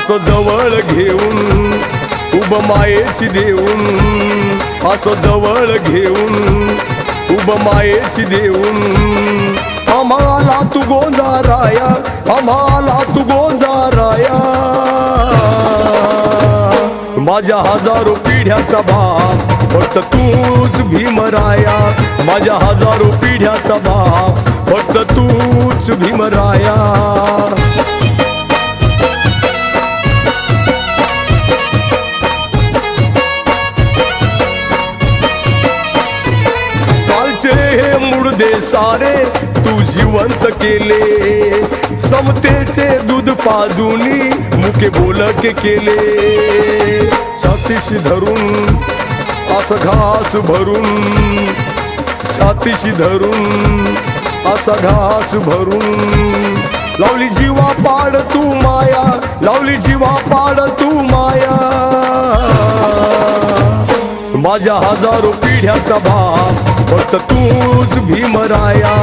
असं जवळ घेऊन उभ मायेची देऊन, असं जवळ घेऊन उभ मायेची देऊन, आम्हाला तू गोंजाराया, आम्हाला तू गोंजाराया, माझ्या हजारो पिढ्याचा बाप फक्त तूच भीमराया, माझ्या हजारो पिढ्याचा बाप फक्त तूच भीमराया. कालचे हे मुर्दे सारे तू जिवंत केले, समतेचे दूध पाजूनी मुके बोलके केले, छातीशी धरून असं घास भरून, छातीशी धरून असा घास भरून, लावली जीवा पाड तू माया, लावली जीवा पाड तू माया, माझ्या हजारो पिढ्याचा बाप फक्त तूच भीमराया,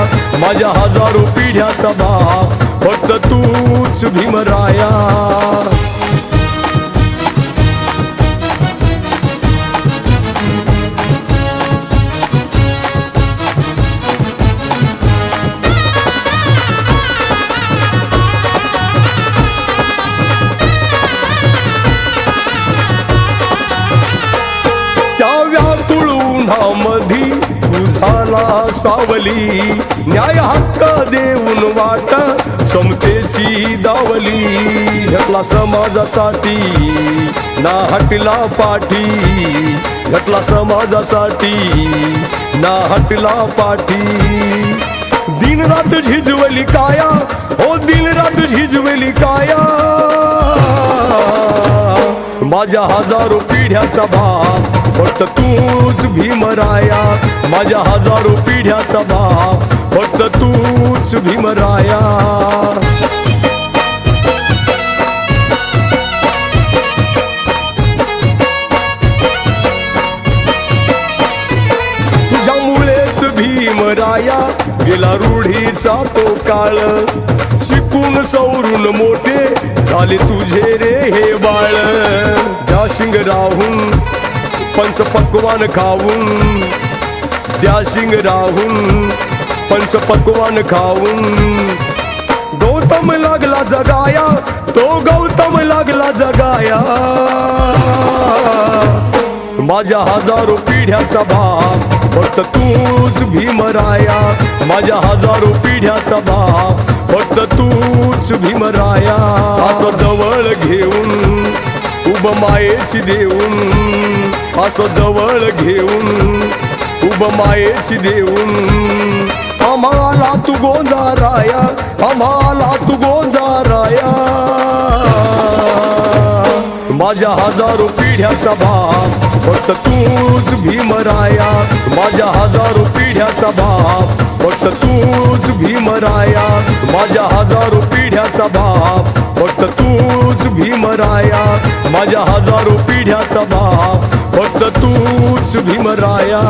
माझ्या हजारो पिढ्याचा बाप फक्त तूच भीमराया. त्या व्याकुळ उन्हामधी तू झाला सावली, न्याय हक्क देऊन वाट समतेची दावली, झटला समाजासाठी ना हटला पाठी, झटला समाजासाठी ना हटला पाठी, दिन रात झिजवली काया, ओ दिन रात झिजवली काया, माझ्या हजारो पिढ्याचा बाप फक्त तूच भीमराया, माझ्या हजारो पिढ्याचा बाप फक्त तूच भीमराया. तुझ्यामुळेच भीमराया गेला रूढीचा तो काळ, शिकून सवरून मोठे झाले तुझे रे हे बाळ, द्या शिंग राहून पंचपक्वान खाऊन, द्या शिंग राहून पंचपक्वान खाऊन, गौतम लागला जगाया, तो गौतम लागला जगाया, माझ्या हजारो पिढ्याचा बाप फक्त तूच भीमराया, माझ्या हजारो पिढ्याचा बाप फक्त तूच भीमराया. असं जवळ घेऊन उभ मायेची देऊन, असं जवळ घेऊन उभ मायेची देऊन, आम्हाला तू गोंजाराया, आम्हाला तू गोंजाराया, माझ्या हजारो पिढ्याचा बाप फक्त तूच भीमराया, माझ्या हजारो पिढ्याचा बाप फक्त तूच भीमराया, माझ्या हजारो पिढ्याचा बाप फक्त तूच भीमराया, माझ्या हजारो पिढ्याचा बाप फक्त तूच भीमराया.